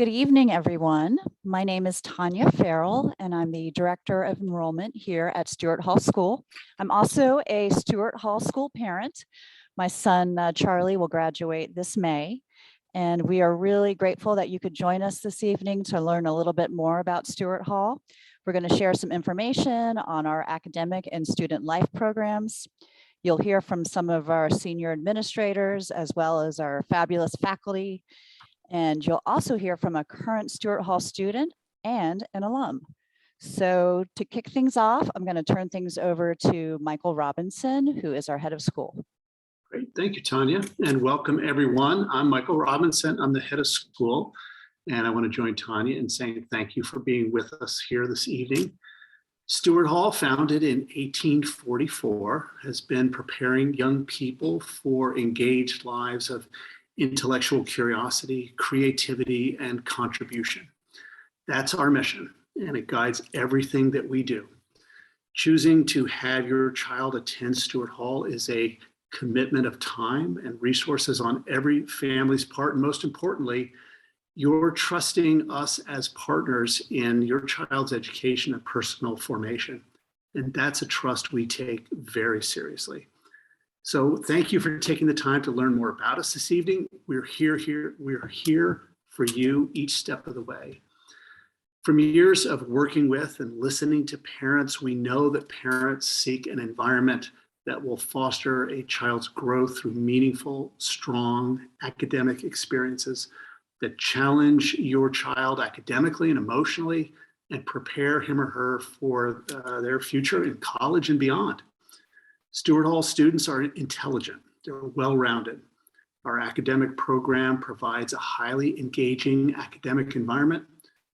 Good evening, everyone. My name is Tanya Farrell, and I'm the Director of Enrollment here at Stuart Hall School. I'm also a Stuart Hall School parent. My son, Charlie, will graduate this May, and we are really grateful that you could join us this evening to learn a little bit more about Stuart Hall. We're going to share some information on our academic and student life programs. You'll hear from some of our senior administrators as well as our fabulous faculty. And you'll also hear from a current Stuart Hall student and an alum. So to kick things off, I'm going to turn things over to Michael Robinson, who is our head of school. Great, thank you, Tanya, and welcome everyone. I'm Michael Robinson, I'm the head of school, and I want to join Tanya in saying thank you for being with us here this evening. Stuart Hall, founded in 1844, has been preparing young people for engaged lives of intellectual curiosity, creativity, and contribution. That's our mission, and it guides everything that we do. Choosing to have your child attend Stuart Hall is a commitment of time and resources on every family's part, and most importantly, you're trusting us as partners in your child's education and personal formation, and that's a trust we take very seriously. So thank you for taking the time to learn more about us this evening. We're here for you each step of the way. From years of working with and listening to parents, we know that parents seek an environment that will foster a child's growth through meaningful, strong academic experiences that challenge your child academically and emotionally and prepare him or her for their future in college and beyond. Stuart Hall students are intelligent, they're well-rounded. Our academic program provides a highly engaging academic environment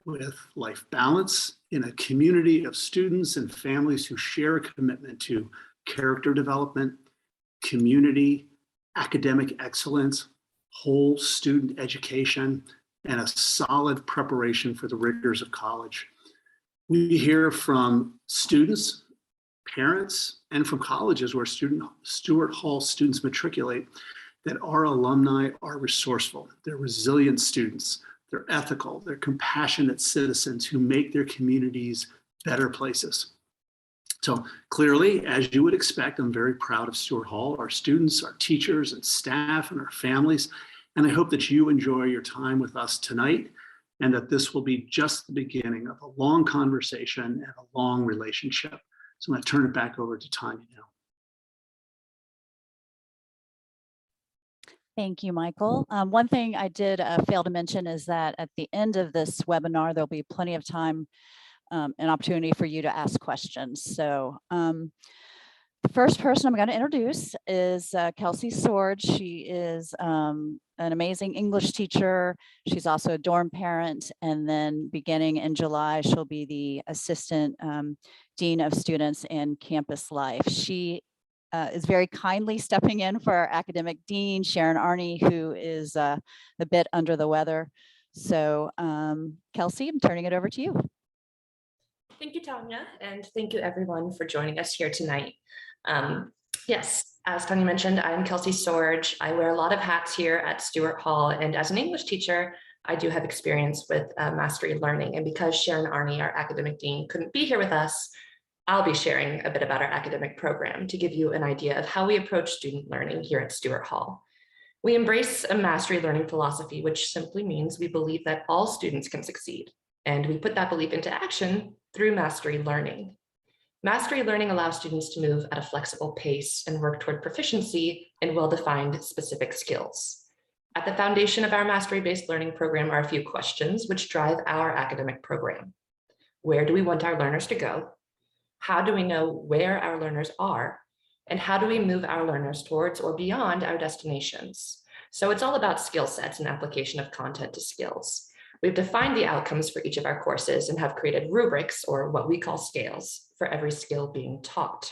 with life balance in a community of students and families who share a commitment to character development, community, academic excellence, whole student education, and a solid preparation for the rigors of college. We hear from students, parents, and from colleges where Stuart Hall students matriculate that our alumni are resourceful, they're resilient students, they're ethical, they're compassionate citizens who make their communities better places. So clearly, as you would expect, I'm very proud of Stuart Hall, our students, our teachers and staff, and our families. And I hope that you enjoy your time with us tonight and that this will be just the beginning of a long conversation and a long relationship. So I'm going to turn it back over to Tanya now. Thank you, Michael. One thing I did fail to mention is that at the end of this webinar, there'll be plenty of time and opportunity for you to ask questions. So the first person I'm going to introduce is Kelsey Sword. She is an amazing English teacher. She's also a dorm parent. And then beginning in July, she'll be the assistant dean of students and campus life. She is very kindly stepping in for our academic dean, Sharon Arney, who is a bit under the weather. So Kelsey, I'm turning it over to you. Thank you, Tanya, and thank you everyone for joining us here tonight. Yes, as Tanya mentioned, I'm Kelsey Sorge. I wear a lot of hats here at Stuart Hall, and as an English teacher, I do have experience with mastery learning. And because Sharon Arney, our academic dean, couldn't be here with us, I'll be sharing a bit about our academic program to give you an idea of how we approach student learning here at Stuart Hall. We embrace a mastery learning philosophy, which simply means we believe that all students can succeed, and we put that belief into action through mastery learning. Mastery learning allows students to move at a flexible pace and work toward proficiency in well-defined specific skills. At the foundation of our mastery-based learning program are a few questions which drive our academic program. Where do we want our learners to go? How do we know where our learners are? And how do we move our learners towards or beyond our destinations? So it's all about skill sets and application of content to skills. We've defined the outcomes for each of our courses and have created rubrics, or what we call scales, for every skill being taught.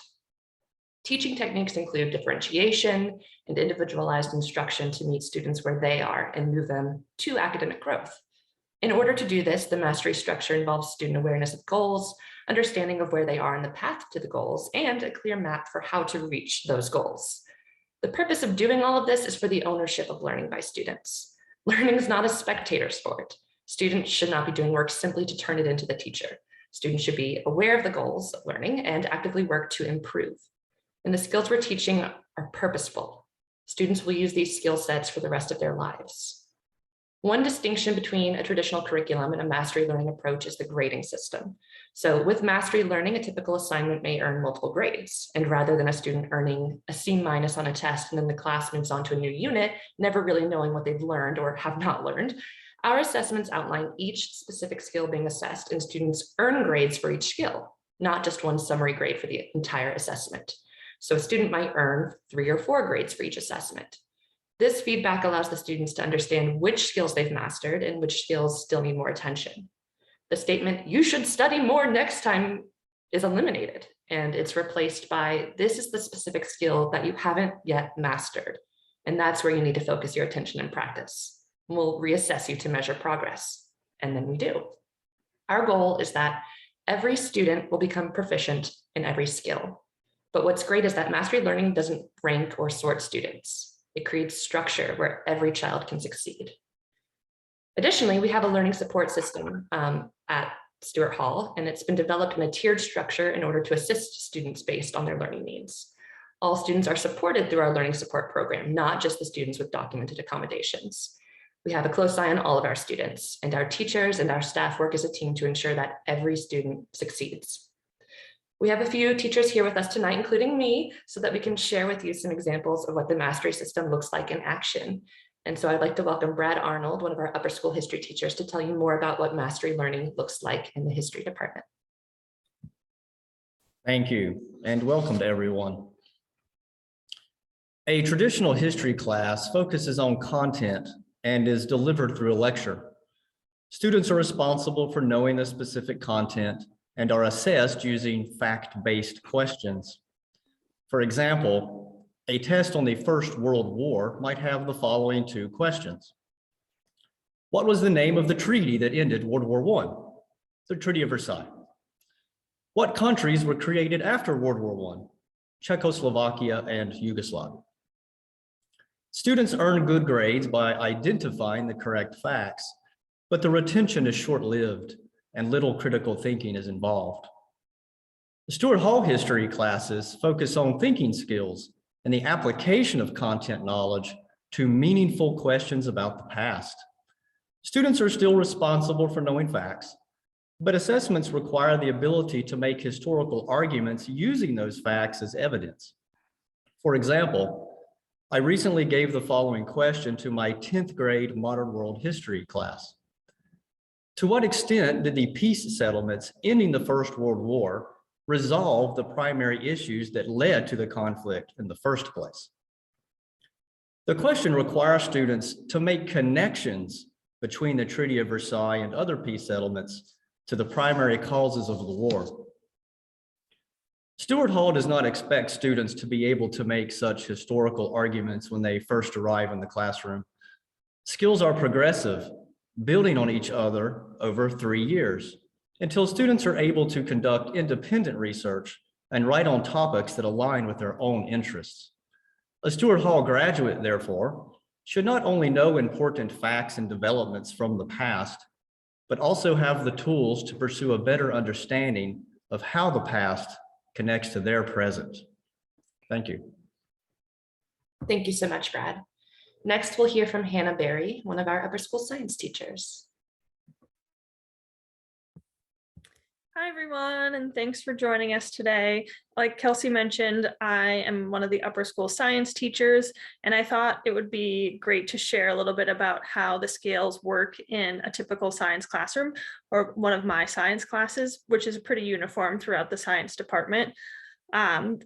Teaching techniques include differentiation and individualized instruction to meet students where they are and move them to academic growth. In order to do this, the mastery structure involves student awareness of goals, understanding of where they are in the path to the goals, and a clear map for how to reach those goals. The purpose of doing all of this is for the ownership of learning by students. Learning is not a spectator sport. Students should not be doing work simply to turn it into the teacher. Students should be aware of the goals of learning and actively work to improve. And the skills we're teaching are purposeful. Students will use these skill sets for the rest of their lives. One distinction between a traditional curriculum and a mastery learning approach is the grading system. So with mastery learning, a typical assignment may earn multiple grades. And rather than a student earning a C- on a test and then the class moves on to a new unit, never really knowing what they've learned or have not learned, our assessments outline each specific skill being assessed, and students earn grades for each skill, not just one summary grade for the entire assessment. So a student might earn 3 or 4 grades for each assessment. This feedback allows the students to understand which skills they've mastered and which skills still need more attention. The statement, "you should study more next time," is eliminated, and it's replaced by, "this is the specific skill that you haven't yet mastered, and that's where you need to focus your attention and practice. We'll reassess you to measure progress." And then we do. Our goal is that every student will become proficient in every skill. But what's great is that mastery learning doesn't rank or sort students. It creates structure where every child can succeed. Additionally, we have a learning support system at Stuart Hall, and it's been developed in a tiered structure in order to assist students based on their learning needs. All students are supported through our learning support program, not just the students with documented accommodations. We have a close eye on all of our students, and our teachers and our staff work as a team to ensure that every student succeeds. We have a few teachers here with us tonight, including me, so that we can share with you some examples of what the mastery system looks like in action. And so I'd like to welcome Brad Arnold, one of our upper school history teachers, to tell you more about what mastery learning looks like in the history department. Thank you, and welcome to everyone. A traditional history class focuses on content and is delivered through a lecture. Students are responsible for knowing the specific content and are assessed using fact-based questions. For example, a test on the First World War might have the following 2 questions. What was the name of the treaty that ended World War I? The Treaty of Versailles. What countries were created after World War I? Czechoslovakia and Yugoslavia. Students earn good grades by identifying the correct facts, but the retention is short-lived and little critical thinking is involved. The Stuart Hall history classes focus on thinking skills and the application of content knowledge to meaningful questions about the past. Students are still responsible for knowing facts, but assessments require the ability to make historical arguments using those facts as evidence. For example, I recently gave the following question to my 10th grade modern world history class. To what extent did the peace settlements ending the First World War resolve the primary issues that led to the conflict in the first place? The question requires students to make connections between the Treaty of Versailles and other peace settlements to the primary causes of the war. Stuart Hall does not expect students to be able to make such historical arguments when they first arrive in the classroom. Skills are progressive, building on each other over 3 years, until students are able to conduct independent research and write on topics that align with their own interests. A Stuart Hall graduate, therefore, should not only know important facts and developments from the past, but also have the tools to pursue a better understanding of how the past connects to their present. Thank you. Thank you so much, Brad. Next, we'll hear from Hannah Berry, one of our upper school science teachers. Hi, everyone, and thanks for joining us today. Like Kelsey mentioned, I am one of the upper school science teachers, and I thought it would be great to share a little bit about how the scales work in a typical science classroom, or one of my science classes, which is pretty uniform throughout the science department.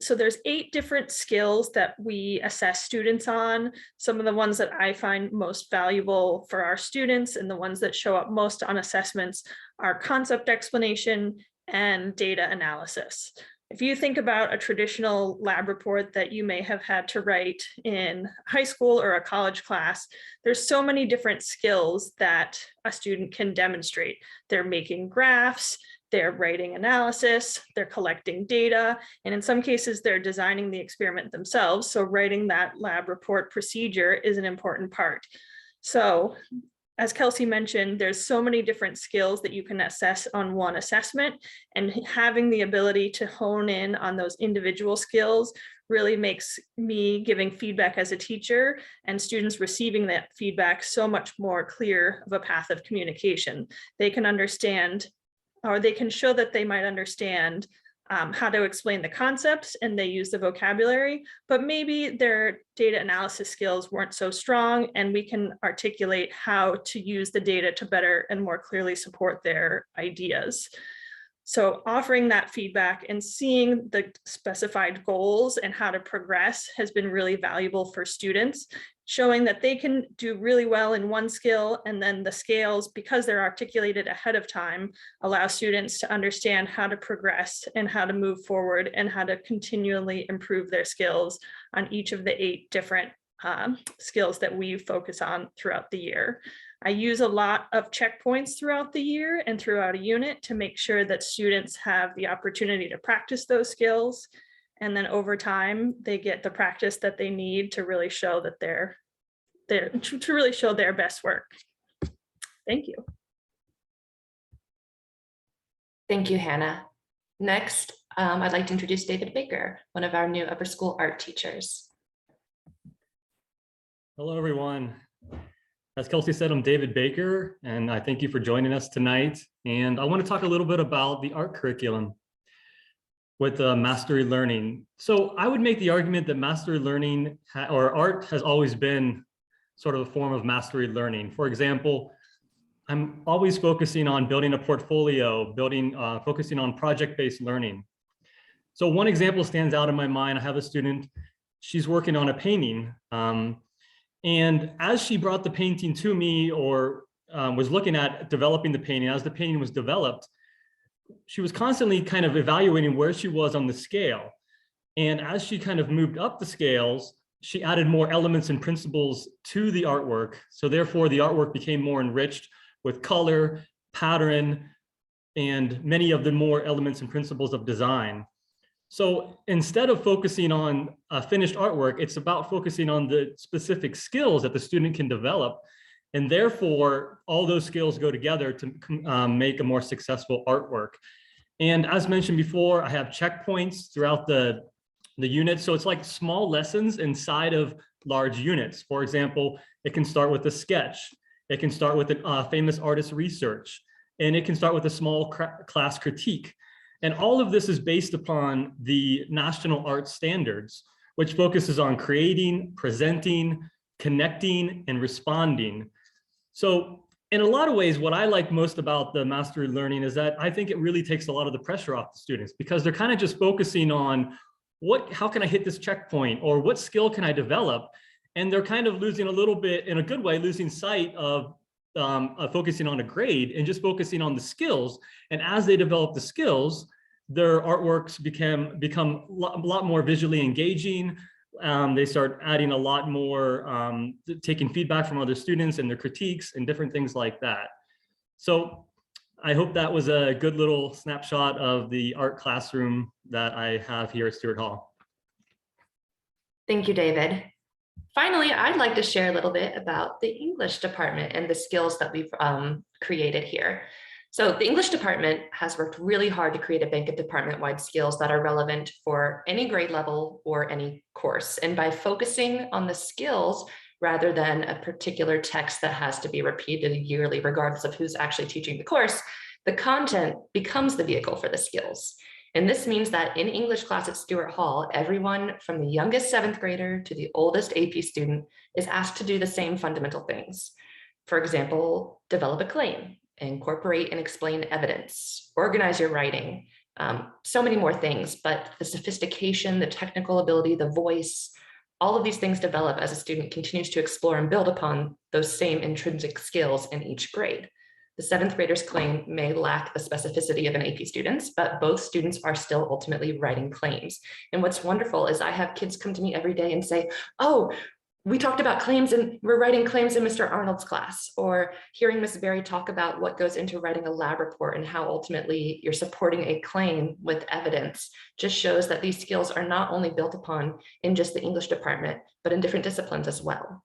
So there's 8 different skills that we assess students on. Some of the ones that I find most valuable for our students and the ones that show up most on assessments are concept explanation and data analysis. If you think about a traditional lab report that you may have had to write in high school or a college class, there's so many different skills that a student can demonstrate. They're making graphs, they're writing analysis, they're collecting data, and in some cases, they're designing the experiment themselves. So writing that lab report procedure is an important part. So as Kelsey mentioned, there's so many different skills that you can assess on one assessment, and having the ability to hone in on those individual skills really makes me giving feedback as a teacher and students receiving that feedback so much more clear of a path of communication. They can understand, or they can show that they might understand how to explain the concepts and they use the vocabulary, but maybe their data analysis skills weren't so strong, and we can articulate how to use the data to better and more clearly support their ideas. So offering that feedback and seeing the specified goals and how to progress has been really valuable for students, showing that they can do really well in one skill, and then the scales, because they're articulated ahead of time, allow students to understand how to progress and how to move forward and how to continually improve their skills on each of the 8 different skills that we focus on throughout the year. I use a lot of checkpoints throughout the year and throughout a unit to make sure that students have the opportunity to practice those skills. And then over time, they get the practice that they need to really show that to really show their best work. Thank you. Thank you, Hannah. Next, I'd like to introduce David Baker, one of our new upper school art teachers. Hello, everyone. As Kelsey said, I'm David Baker, and I thank you for joining us tonight. And I want to talk a little bit about the art curriculum with mastery learning. So I would make the argument that mastery learning or art has always been sort of a form of mastery learning. For example, I'm always focusing on building a portfolio, focusing on project-based learning. So one example stands out in my mind. I have a student, she's working on a painting. And as she brought the painting to me, or was looking at developing the painting, as the painting was developed, she was constantly kind of evaluating where she was on the scale. And as she kind of moved up the scales, she added more elements and principles to the artwork. So therefore, the artwork became more enriched with color, pattern, and many of the more elements and principles of design. So instead of focusing on finished artwork, it's about focusing on the specific skills that the student can develop. And therefore, all those skills go together to make a more successful artwork. And as mentioned before, I have checkpoints throughout the unit. So it's like small lessons inside of large units. For example, it can start with a sketch. It can start with a famous artist research. And it can start with a small class critique. And all of this is based upon the National Art Standards, which focuses on creating, presenting, connecting, and responding. So in a lot of ways, what I like most about the mastery learning is that I think it really takes a lot of the pressure off the students, because they're kind of just focusing on how can I hit this checkpoint, or what skill can I develop? And they're kind of losing a little bit, in a good way, losing sight of focusing on a grade and just focusing on the skills. And as they develop the skills, their artworks become a lot more visually engaging. They start adding a lot more, taking feedback from other students and their critiques and different things like that. So I hope that was a good little snapshot of the art classroom that I have here at Stuart Hall. Thank you, David. Finally, I'd like to share a little bit about the English department and the skills that we've created here. So the English department has worked really hard to create a bank of department-wide skills that are relevant for any grade level or any course. And by focusing on the skills rather than a particular text that has to be repeated yearly, regardless of who's actually teaching the course, the content becomes the vehicle for the skills. And this means that in English class at Stuart Hall, everyone from the youngest 7th grader to the oldest AP student is asked to do the same fundamental things. For example, develop a claim, incorporate and explain evidence, organize your writing, so many more things, but the sophistication, the technical ability, the voice, all of these things develop as a student continues to explore and build upon those same intrinsic skills in each grade. The 7th grader's claim may lack the specificity of an AP student's, but both students are still ultimately writing claims. And what's wonderful is I have kids come to me every day and say, oh, we talked about claims and we're writing claims in Mr. Arnold's class, or hearing Ms. Berry talk about what goes into writing a lab report and how ultimately you're supporting a claim with evidence just shows that these skills are not only built upon in just the English department, but in different disciplines as well.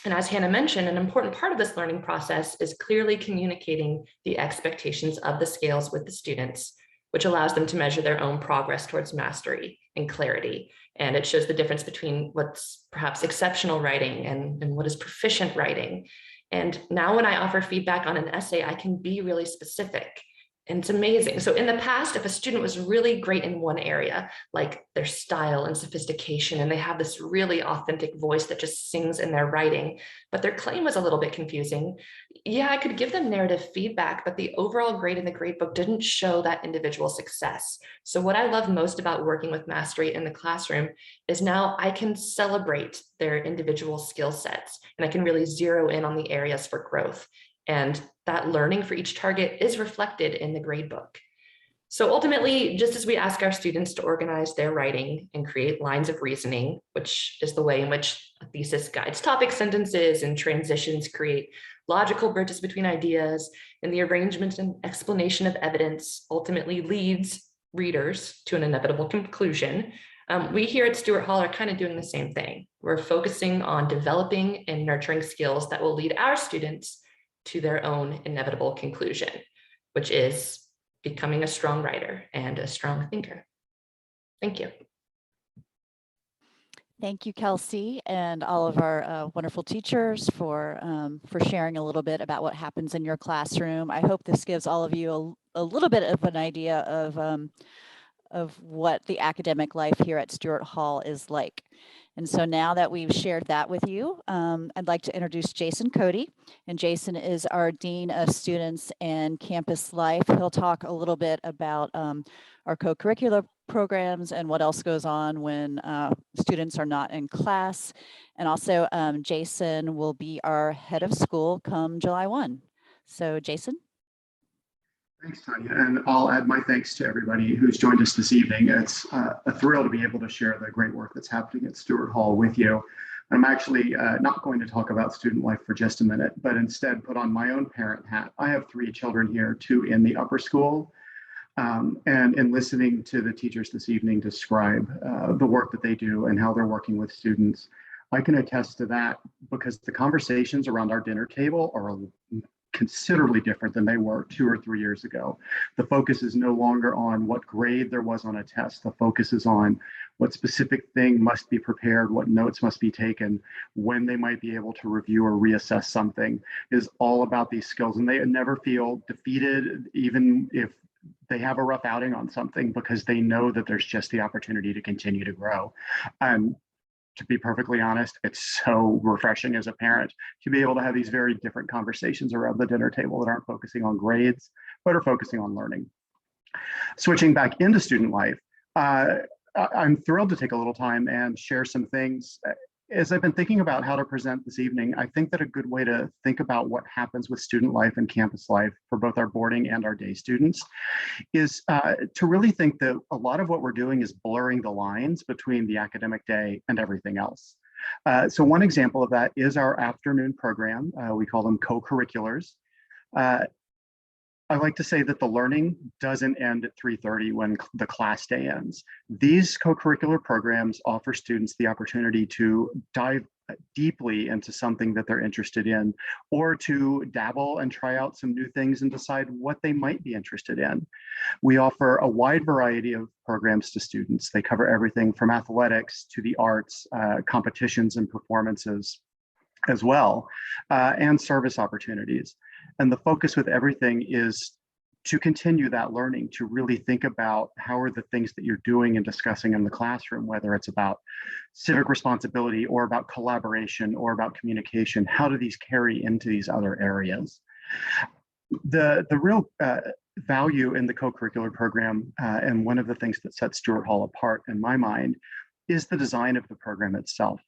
And as Hannah mentioned, an important part of this learning process is clearly communicating the expectations of the scales with the students, which allows them to measure their own progress towards mastery and clarity. And it shows the difference between what's perhaps exceptional writing and what is proficient writing. And now when I offer feedback on an essay, I can be really specific. And it's amazing. So in the past, if a student was really great in one area, like their style and sophistication, and they have this really authentic voice that just sings in their writing, but their claim was a little bit confusing, yeah, I could give them narrative feedback, but the overall grade in the gradebook didn't show that individual success. So what I love most about working with mastery in the classroom is now I can celebrate their individual skill sets, and I can really zero in on the areas for growth. And that learning for each target is reflected in the gradebook. So ultimately, just as we ask our students to organize their writing and create lines of reasoning, which is the way in which a thesis guides topic sentences and transitions create logical bridges between ideas, and the arrangement and explanation of evidence ultimately leads readers to an inevitable conclusion, we here at Stuart Hall are kind of doing the same thing. We're focusing on developing and nurturing skills that will lead our students to their own inevitable conclusion, which is becoming a strong writer and a strong thinker. Thank you. Thank you, Kelsey, and all of our wonderful teachers for sharing a little bit about what happens in your classroom. I hope this gives all of you a little bit of an idea of what the academic life here at Stuart Hall is like. And so now that we've shared that with you, I'd like to introduce Jason Cody. And Jason is our Dean of Students and Campus Life. He'll talk a little bit about our co-curricular programs and what else goes on when students are not in class. And also Jason will be our head of school come July 1. So Jason. Thanks, Tanya, and I'll add my thanks to everybody who's joined us this evening. It's a thrill to be able to share the great work that's happening at Stuart Hall with you. I'm actually not going to talk about student life for just a minute, but instead put on my own parent hat. I have 3 children here, 2 in the upper school, and in listening to the teachers this evening describe the work that they do and how they're working with students, I can attest to that because the conversations around our dinner table are considerably different than they were 2 or 3 years ago. The focus is no longer on what grade there was on a test. The focus is on what specific thing must be prepared, what notes must be taken, when they might be able to review or reassess something. It is all about these skills, and they never feel defeated, even if they have a rough outing on something, because they know that there's just the opportunity to continue to grow. To be perfectly honest, it's so refreshing as a parent to be able to have these very different conversations around the dinner table that aren't focusing on grades, but are focusing on learning. Switching back into student life, I'm thrilled to take a little time and share some things. As I've been thinking about how to present this evening, I think that a good way to think about what happens with student life and campus life for both our boarding and our day students is to really think that a lot of what we're doing is blurring the lines between the academic day and everything else. So one example of that is our afternoon program. We call them co-curriculars. I like to say that the learning doesn't end at 3:30 when the class day ends. These co-curricular programs offer students the opportunity to dive deeply into something that they're interested in, or to dabble and try out some new things and decide what they might be interested in. We offer a wide variety of programs to students. They cover everything from athletics to the arts, competitions and performances as well, and service opportunities. And the focus with everything is to continue that learning, to really think about how are the things that you're doing and discussing in the classroom, whether it's about civic responsibility or about collaboration or about communication, how do these carry into these other areas? The real value in the co-curricular program, and one of the things that sets Stuart Hall apart in my mind, is the design of the program itself.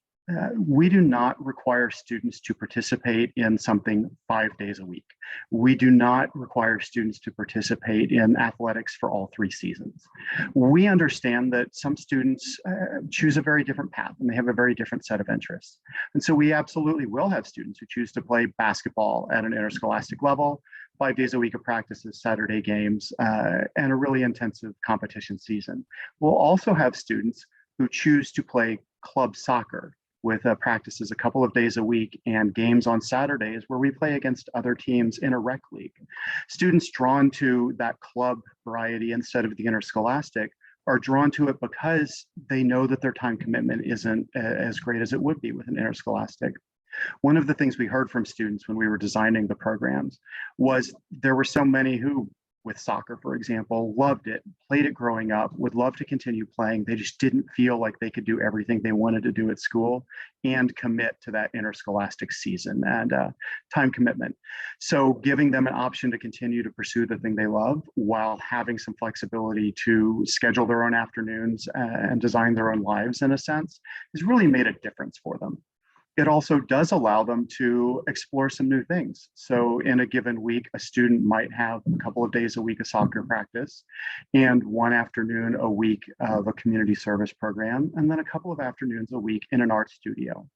We do not require students to participate in something 5 days a week. We do not require students to participate in athletics for all 3 seasons. We understand that some students choose a very different path and they have a very different set of interests. And so we absolutely will have students who choose to play basketball at an interscholastic level, 5 days a week of practices, Saturday games, and a really intensive competition season. We'll also have students who choose to play club soccer with practices a couple of days a week and games on Saturdays where we play against other teams in a rec league. Students drawn to that club variety instead of the interscholastic are drawn to it because they know that their time commitment isn't as great as it would be with an interscholastic. One of the things we heard from students when we were designing the programs was there were so many who, with soccer, for example, loved it, played it growing up, would love to continue playing. They just didn't feel like they could do everything they wanted to do at school and commit to that interscholastic season and time commitment. So giving them an option to continue to pursue the thing they love while having some flexibility to schedule their own afternoons and design their own lives in a sense has really made a difference for them. It also does allow them to explore some new things. So in a given week, a student might have a couple of days a week of soccer practice and one afternoon a week of a community service program, and then a couple of afternoons a week in an art studio.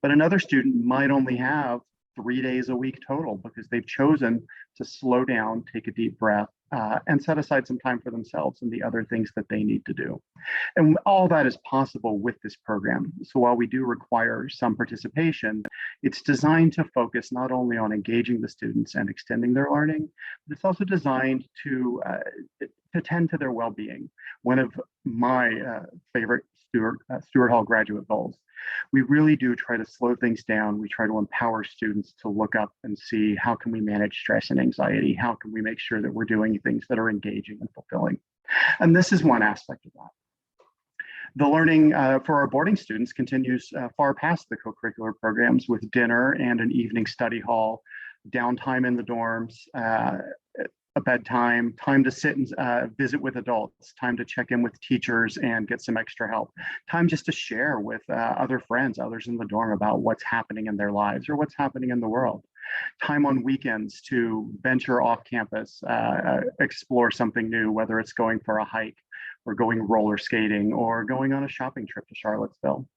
But another student might only have 3 days a week total because they've chosen to slow down, take a deep breath, and set aside some time for themselves and the other things that they need to do. And all that is possible with this program. So while we do require some participation, it's designed to focus not only on engaging the students and extending their learning, but it's also designed to tend to their well-being. One of my favorite Stuart Hall graduate goals. We really do try to slow things down. We try to empower students to look up and see how can we manage stress and anxiety? How can we make sure that we're doing things that are engaging and fulfilling? And this is one aspect of that. The learning for our boarding students continues far past the co-curricular programs with dinner and an evening study hall, downtime in the dorms, a bedtime, time to sit and visit with adults, time to check in with teachers and get some extra help, time just to share with other friends, others in the dorm about what's happening in their lives or what's happening in the world. Time on weekends to venture off campus, explore something new, whether it's going for a hike or going roller skating or going on a shopping trip to Charlottesville.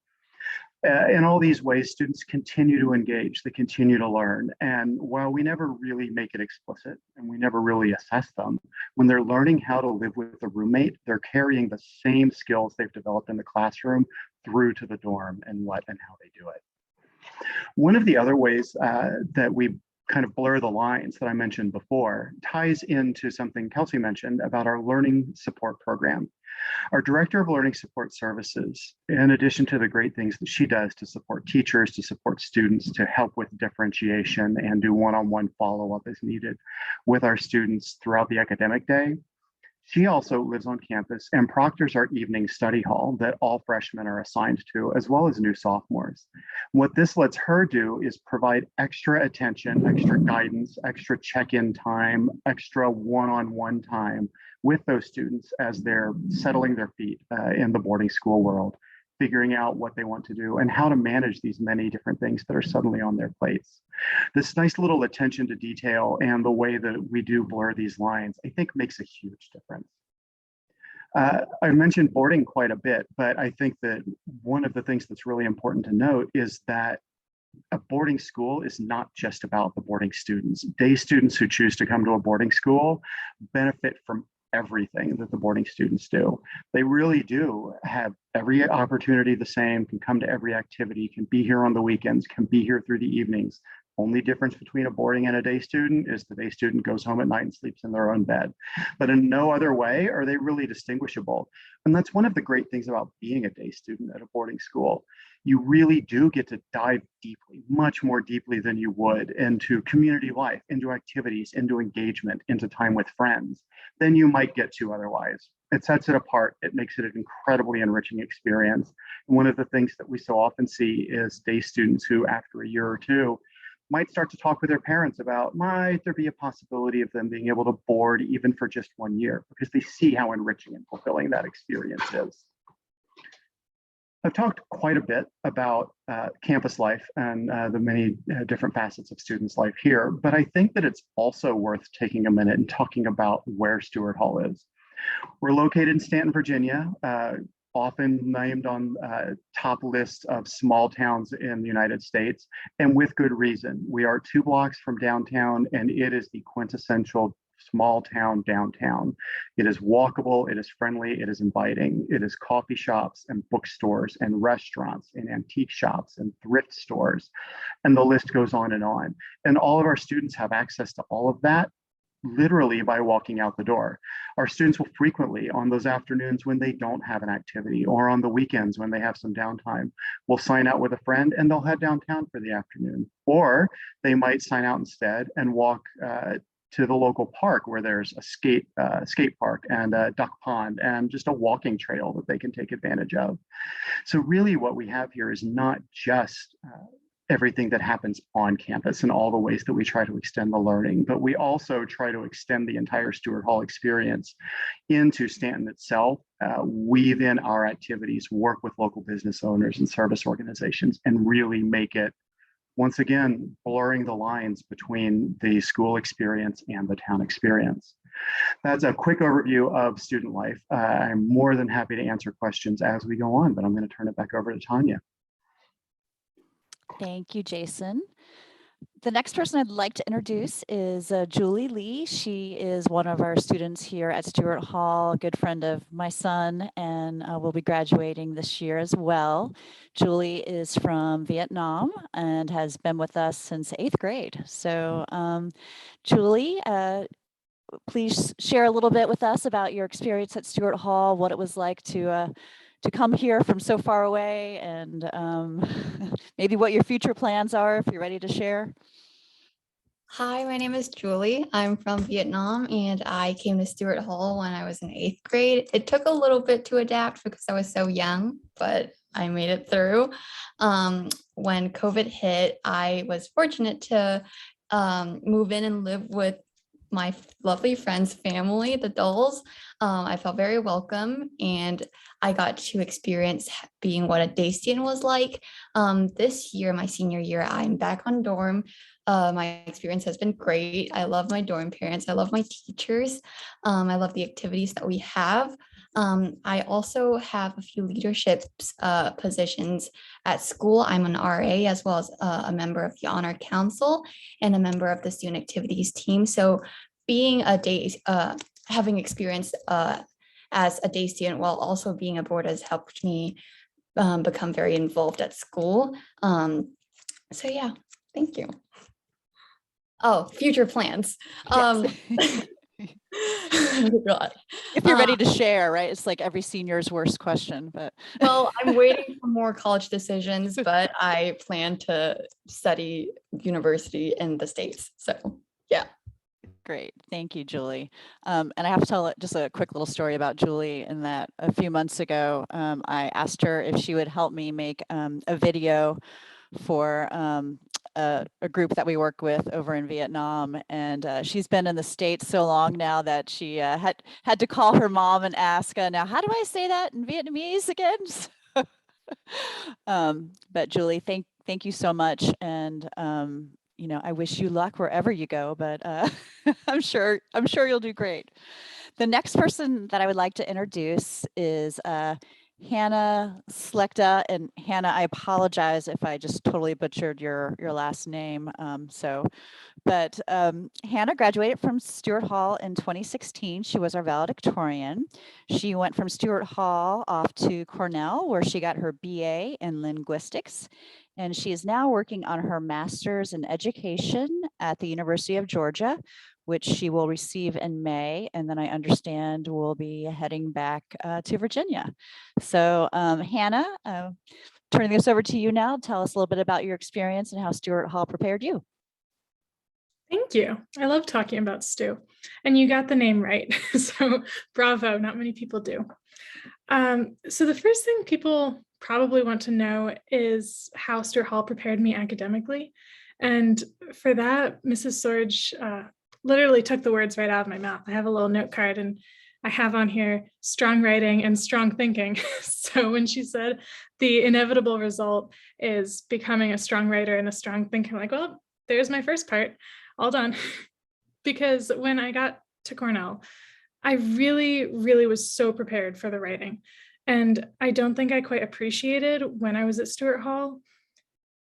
In all these ways, students continue to engage, they continue to learn. And while we never really make it explicit and we never really assess them, when they're learning how to live with a roommate, they're carrying the same skills they've developed in the classroom through to the dorm and what and how they do it. One of the other ways that we kind of blur the lines that I mentioned before ties into something Kelsey mentioned about our learning support program. Our Director of Learning Support Services, in addition to the great things that she does to support teachers, to support students, to help with differentiation and do one-on-one follow-up as needed with our students throughout the academic day, she also lives on campus and proctors our evening study hall that all freshmen are assigned to, as well as new sophomores. What this lets her do is provide extra attention, extra guidance, extra check-in time, extra one-on-one time with those students as they're settling their feet in the boarding school world, figuring out what they want to do and how to manage these many different things that are suddenly on their plates. This nice little attention to detail and the way that we do blur these lines, I think makes a huge difference. I mentioned boarding quite a bit, but I think that one of the things that's really important to note is that a boarding school is not just about the boarding students. Day students who choose to come to a boarding school benefit from everything that the boarding students do. They really do have every opportunity the same, can come to every activity, can be here on the weekends, can be here through the evenings. Only difference between a boarding and a day student is the day student goes home at night and sleeps in their own bed. But in no other way are they really distinguishable. And that's one of the great things about being a day student at a boarding school. You really do get to dive deeply, much more deeply than you would into community life, into activities, into engagement, into time with friends than you might get to otherwise. It sets it apart. It makes it an incredibly enriching experience. And one of the things that we so often see is day students who, after a year or two, might start to talk with their parents about, might there be a possibility of them being able to board even for just 1 year, because they see how enriching and fulfilling that experience is. I've talked quite a bit about campus life and the many different facets of students' life here, but I think that it's also worth taking a minute and talking about where Stuart Hall is. We're located in Stanton, Virginia, often named on top lists of small towns in the United States, and with good reason. We are 2 blocks from downtown, and it is the quintessential small town downtown. It is walkable, it is friendly, it is inviting. It is coffee shops and bookstores and restaurants and antique shops and thrift stores. And the list goes on and on. And all of our students have access to all of that literally by walking out the door. Our students will frequently, on those afternoons when they don't have an activity or on the weekends when they have some downtime, will sign out with a friend and they'll head downtown for the afternoon. Or they might sign out instead and walk to the local park where there's a skate park and a duck pond and just a walking trail that they can take advantage of. So really what we have here is not just everything that happens on campus and all the ways that we try to extend the learning, but we also try to extend the entire Stuart Hall experience into Stanton itself, weave in our activities, work with local business owners and service organizations, and really make it, once again, blurring the lines between the school experience and the town experience. That's a quick overview of student life. I'm more than happy to answer questions as we go on, but I'm going to turn it back over to Tanya. Thank you, Jason. The next person I'd like to introduce is Julie Lee. She is one of our students here at Stuart Hall, a good friend of my son, and will be graduating this year as well. Julie is from Vietnam and has been with us since 8th grade. So Julie, please share a little bit with us about your experience at Stuart Hall, what it was like to come here from so far away, and maybe what your future plans are, if you're ready to share. Hi, my name is Julie. I'm from Vietnam and I came to Stuart Hall when I was in 8th grade. It took a little bit to adapt because I was so young, but I made it through. When COVID hit, I was fortunate to move in and live with my lovely friend's family, the Dulls. I felt very welcome and I got to experience being what a day student was like. This year, my senior year, I'm back on dorm. My experience has been great. I love my dorm parents. I love my teachers. I love the activities that we have. I also have a few leadership positions at school. I'm an RA as well as a member of the Honor Council and a member of the student activities team. So being a day, having experience as a day student while also being aboard has helped me become very involved at school. So yeah, thank you. Oh, future plans. Yes. God. If you're ready to share, right? It's like every senior's worst question, but. Well, I'm waiting for more college decisions, but I plan to study university in the States. So yeah. Great. Thank you, Julie. And I have to tell just a quick little story about Julie in that a few months ago, I asked her if she would help me make a video for a group that we work with over in Vietnam. And she's been in the States so long now that she had to call her mom and ask, now, how do I say that in Vietnamese again? But Julie, thank you so much. And you know, I wish you luck wherever you go, but I'm sure you'll do great. The next person that I would like to introduce is Hannah Slechta. And Hannah, I apologize if I just totally butchered your last name. But Hannah graduated from Stuart Hall in 2016. She was our valedictorian. She went from Stuart Hall off to Cornell, where she got her BA in linguistics. And she is now working on her master's in education at the University of Georgia, which she will receive in May. And then I understand will be heading back to Virginia. So Hannah, turning this over to you now. Tell us a little bit about your experience and how Stuart Hall prepared you. Thank you. I love talking about Stu. And you got the name right. So bravo, not many people do. So the first thing people probably want to know is how Stuart Hall prepared me academically. And for that, Mrs. Sorge literally took the words right out of my mouth. I have a little note card and I have on here strong writing and strong thinking. So when she said the inevitable result is becoming a strong writer and a strong thinker, I'm like, well, there's my first part, all done. Because when I got to Cornell, I really, really was so prepared for the writing. And I don't think I quite appreciated when I was at Stuart Hall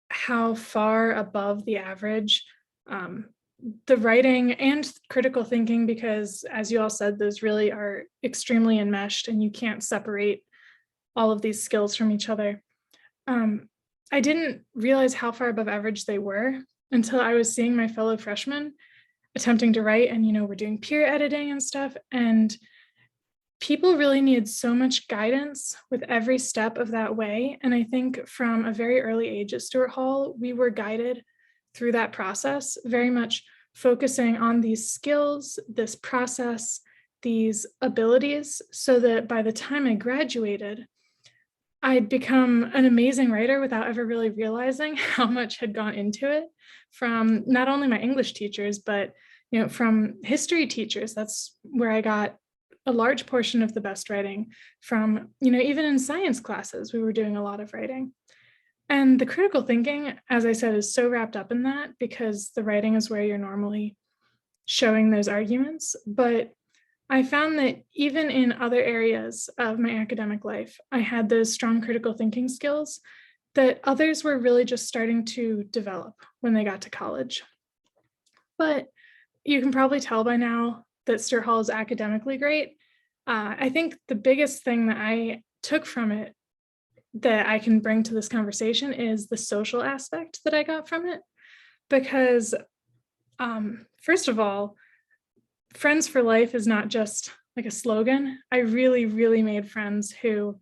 how far above the average the writing and critical thinking, because as you all said, those really are extremely enmeshed and you can't separate all of these skills from each other. I didn't realize how far above average they were until I was seeing my fellow freshmen attempting to write, and we're doing peer editing and stuff, and people really needed so much guidance with every step of that way. And I think from a very early age at Stuart Hall, we were guided through that process, very much focusing on these skills, this process, these abilities, so that by the time I graduated, I'd become an amazing writer without ever really realizing how much had gone into it from not only my English teachers, but from history teachers. That's where I got a large portion of the best writing from. Even in science classes, we were doing a lot of writing. And the critical thinking, as I said, is so wrapped up in that because the writing is where you're normally showing those arguments. But I found that even in other areas of my academic life, I had those strong critical thinking skills that others were really just starting to develop when they got to college. But you can probably tell by now that Stuart Hall is academically great. I think the biggest thing that I took from it that I can bring to this conversation is the social aspect that I got from it. Because first of all, Friends for Life is not just like a slogan. I really, really made friends who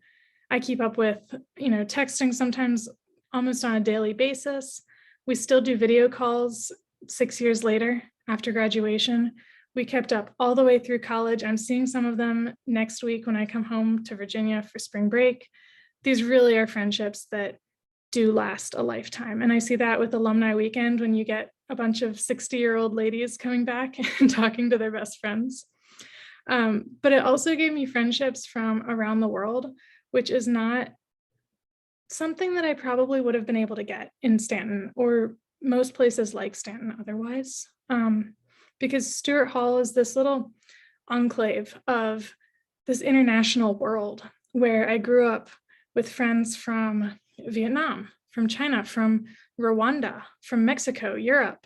I keep up with, texting sometimes almost on a daily basis. We still do video calls 6 years later after graduation. We kept up all the way through college. I'm seeing some of them next week when I come home to Virginia for spring break. These really are friendships that do last a lifetime. And I see that with Alumni Weekend when you get a bunch of 60-year-old ladies coming back and talking to their best friends. But it also gave me friendships from around the world, which is not something that I probably would have been able to get in Stanton or most places like Stanton otherwise. Because Stuart Hall is this little enclave of this international world where I grew up with friends from Vietnam, from China, from Rwanda, from Mexico, Europe.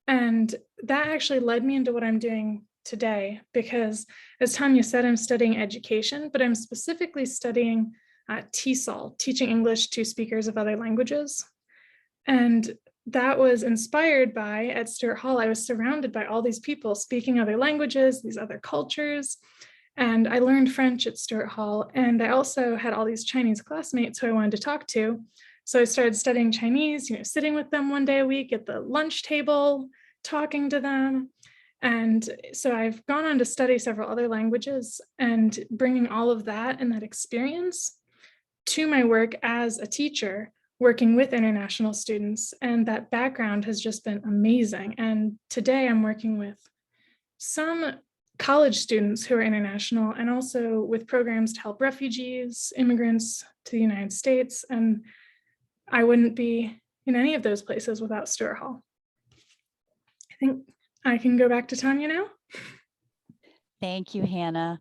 And that actually led me into what I'm doing today, because as Tanya said, I'm studying education, but I'm specifically studying TESOL, teaching English to speakers of other languages. And that was inspired by, at Stuart Hall, I was surrounded by all these people speaking other languages, these other cultures. And I learned French at Stuart Hall. And I also had all these Chinese classmates who I wanted to talk to. So I started studying Chinese, sitting with them one day a week at the lunch table, talking to them. And so I've gone on to study several other languages and bringing all of that and that experience to my work as a teacher, working with international students. And that background has just been amazing. And today I'm working with some college students who are international and also with programs to help refugees, immigrants to the United States. And I wouldn't be in any of those places without Stuart Hall. I think I can go back to Tanya now. Thank you, Hannah.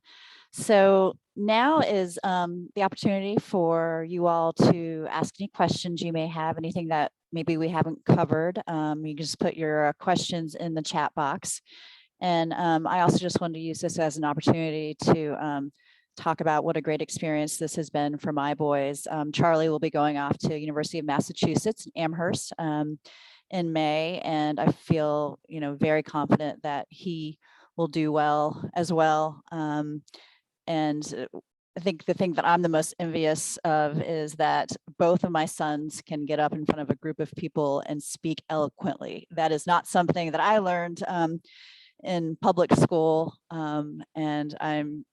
So now is the opportunity for you all to ask any questions you may have, anything that maybe we haven't covered. You can just put your questions in the chat box. And I also just wanted to use this as an opportunity to talk about what a great experience this has been for my boys. Charlie will be going off to University of Massachusetts in Amherst in May, and I feel very confident that he will do well as well. And I think the thing that I'm the most envious of is that both of my sons can get up in front of a group of people and speak eloquently. That is not something that I learned in public school. And I'm,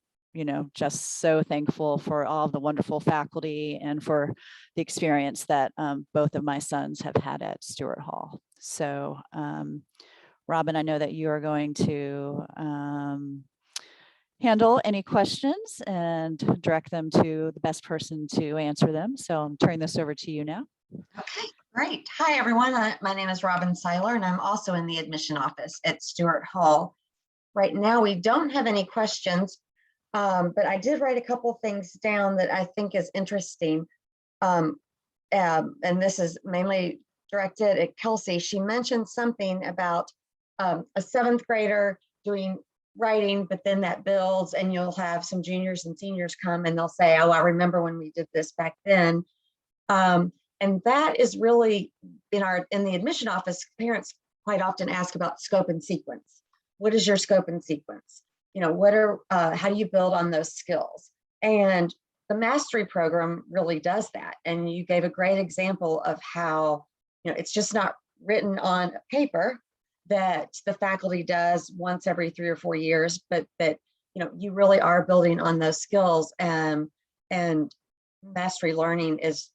just so thankful for all of the wonderful faculty and for the experience that both of my sons have had at Stuart Hall. So Robin, I know that you are going to handle any questions and direct them to the best person to answer them. So I'm turning this over to you now. Okay, great. Hi, everyone. My name is Robin Seiler, and I'm also in the admission office at Stuart Hall. Right now, we don't have any questions, but I did write a couple things down that I think is interesting. And this is mainly directed at Kelsey. She mentioned something about a seventh grader doing writing, but then that builds and you'll have some juniors and seniors come and they'll say, oh, I remember when we did this back then. And that is really in the admission office, parents quite often ask about scope and sequence. What is your scope and sequence? You know, how do you build on those skills? And the mastery program really does that. And you gave a great example of how, you know, it's just not written on paper that the faculty does once every 3 or 4 years, but that, you know, you really are building on those skills. And mastery learning is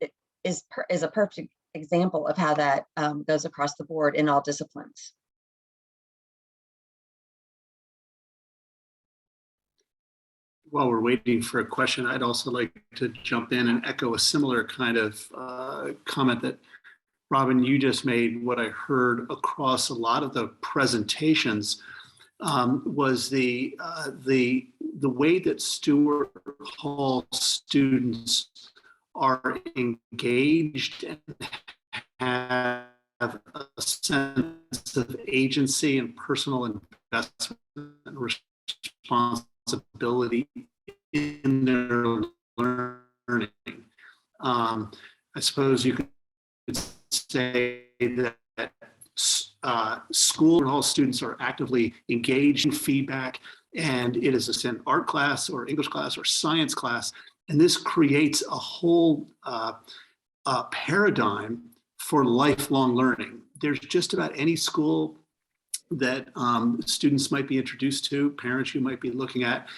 a perfect example of how that goes across the board in all disciplines. While we're waiting for a question, I'd also like to jump in and echo a similar kind of comment that Robin, you just made. What I heard across a lot of the presentations was the way that Stuart Hall students are engaged and have a sense of agency and personal investment and responsibility in their learning. I suppose you could say that Stuart Hall students are actively engaged in feedback, and it is an art class or English class or science class, and this creates a whole paradigm for lifelong learning. There's just about any school that students might be introduced to, parents you might be looking at,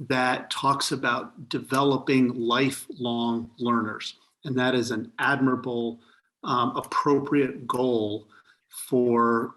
that talks about developing lifelong learners. And that is an admirable, appropriate goal for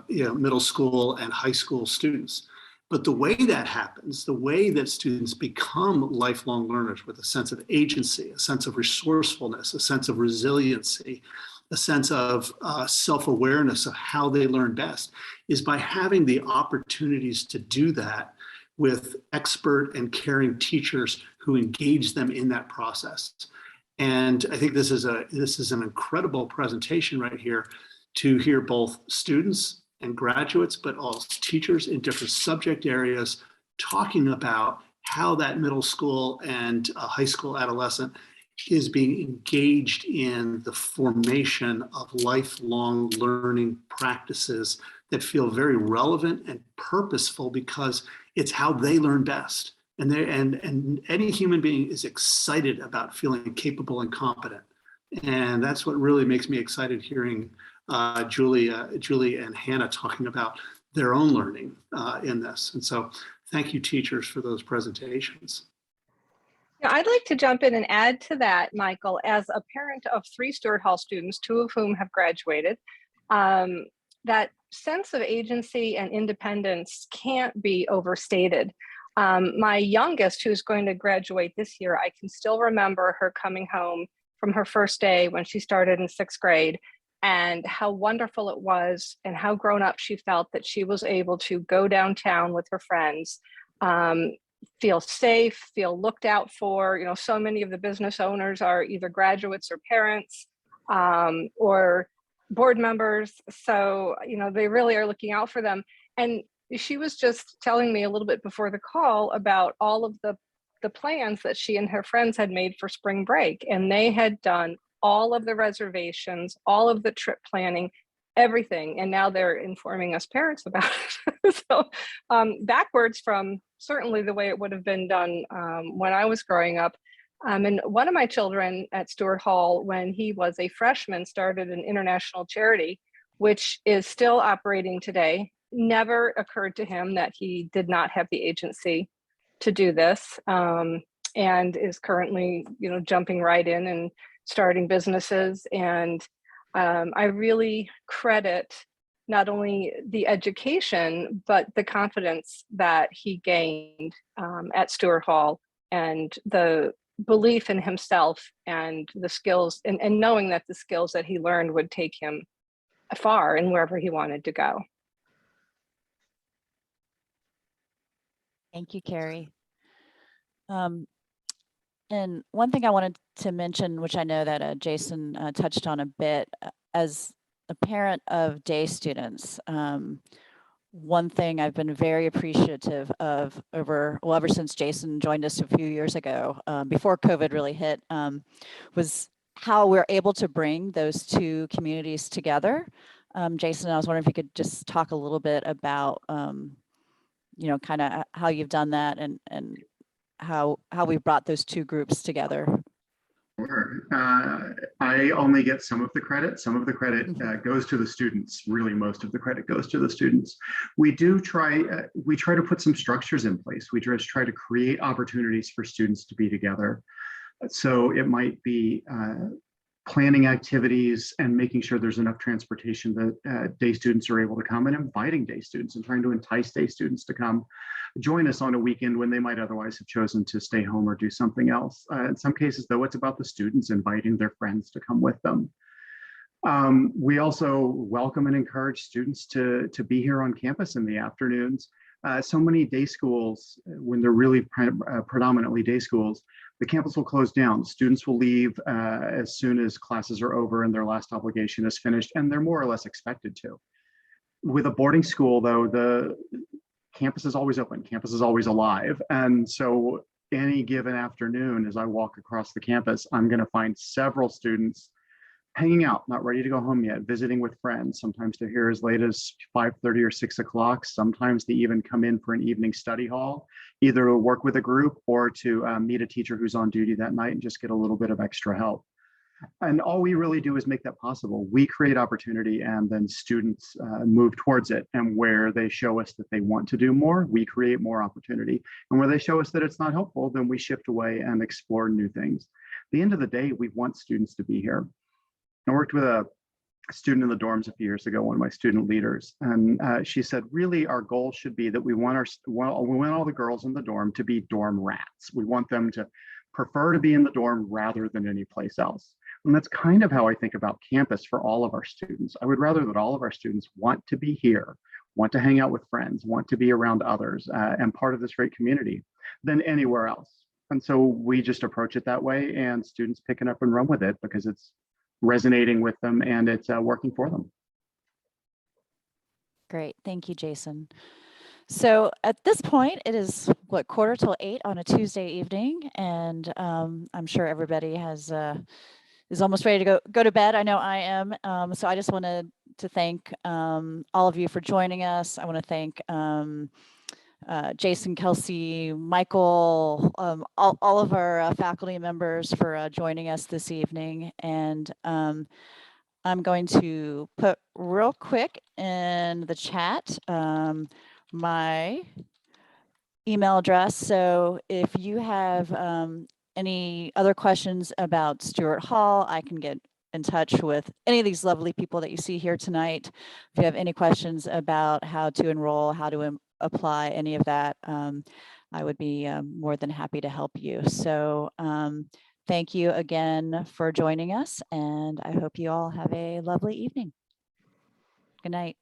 middle school and high school students. But the way that happens, the way that students become lifelong learners with a sense of agency, a sense of resourcefulness, a sense of resiliency, a sense of self-awareness of how they learn best, is by having the opportunities to do that with expert and caring teachers who engage them in that process. And I think this is an incredible presentation right here to hear both students and graduates, but also teachers in different subject areas talking about how that middle school and high school adolescent is being engaged in the formation of lifelong learning practices that feel very relevant and purposeful because it's how they learn best. And any human being is excited about feeling capable and competent. And that's what really makes me excited hearing Julie and Hannah talking about their own learning in this. And so thank you, teachers, for those presentations. Yeah, I'd like to jump in and add to that, Michael, as a parent of 3 Stuart Hall students, 2 of whom have graduated. That sense of agency and independence can't be overstated. My youngest, who's going to graduate this year, I can still remember her coming home from her first day when she started in 6th grade, and how wonderful it was and how grown up she felt that she was able to go downtown with her friends, feel safe, feel looked out for. You know, so many of the business owners are either graduates or parents or board members. So, you know, they really are looking out for them. And she was just telling me a little bit before the call about all of the plans that she and her friends had made for spring break. And they had done all of the reservations, all of the trip planning, everything. And now they're informing us parents about it. So backwards from certainly the way it would have been done when I was growing up. And one of my children at Stuart Hall, when he was a freshman, started an international charity, which is still operating today. Never occurred to him that he did not have the agency to do this, and is currently, you know, jumping right in and starting businesses. And I really credit not only the education, but the confidence that he gained at Stuart Hall, and the belief in himself and the skills, and knowing that the skills that he learned would take him far and wherever he wanted to go. Thank you, Carrie. And one thing I wanted to mention, which I know that Jason touched on a bit, as a parent of day students, one thing I've been very appreciative of ever since Jason joined us a few years ago, before COVID really hit, was how we're able to bring those two communities together. Jason, I was wondering if you could just talk a little bit about, kind of how you've done that and how we've brought those two groups together. Sure. I only get some of the credit. Some of the credit goes to the students. Really, most of the credit goes to the students. We try to put some structures in place. We just try to create opportunities for students to be together. So it might be planning activities and making sure there's enough transportation that day students are able to come, and inviting day students and trying to entice day students to come join us on a weekend when they might otherwise have chosen to stay home or do something else. In some cases, though, it's about the students inviting their friends to come with them. We also welcome and encourage students to be here on campus in the afternoons. So many day schools, when they're really predominantly day schools, the campus will close down. Students will leave as soon as classes are over and their last obligation is finished, and they're more or less expected to. With a boarding school, though, the campus is always open, campus is always alive. And so any given afternoon, as I walk across the campus, I'm going to find several students hanging out, not ready to go home yet, visiting with friends. Sometimes they're here as late as 5:30 or 6 o'clock. Sometimes they even come in for an evening study hall, either to work with a group or to meet a teacher who's on duty that night and just get a little bit of extra help. And all we really do is make that possible. We create opportunity, and then students move towards it. And where they show us that they want to do more, we create more opportunity. And where they show us that it's not helpful, then we shift away and explore new things. At the end of the day, we want students to be here. I worked with a student in the dorms a few years ago, one of my student leaders, and she said, really, our goal should be that we want all the girls in the dorm to be dorm rats. We want them to prefer to be in the dorm rather than any place else. And that's kind of how I think about campus for all of our students. I would rather that all of our students want to be here, want to hang out with friends, want to be around others, and part of this great community than anywhere else. And so we just approach it that way, and students pick it up and run with it because it's resonating with them and it's working for them. Great. Thank you, Jason. So at this point, it is what, 7:45 on a Tuesday evening, and I'm sure everybody is almost ready to go to bed. I know I am. So I just wanted to thank all of you for joining us. I want to thank Jason, Kelsey, Michael, all of our faculty members for joining us this evening. And I'm going to put real quick in the chat my email address. So if you have any other questions about Stuart Hall, I can get in touch with any of these lovely people that you see here tonight. If you have any questions about how to enroll, how to apply, any of that, I would be more than happy to help you. So thank you again for joining us, and I hope you all have a lovely evening. Good night.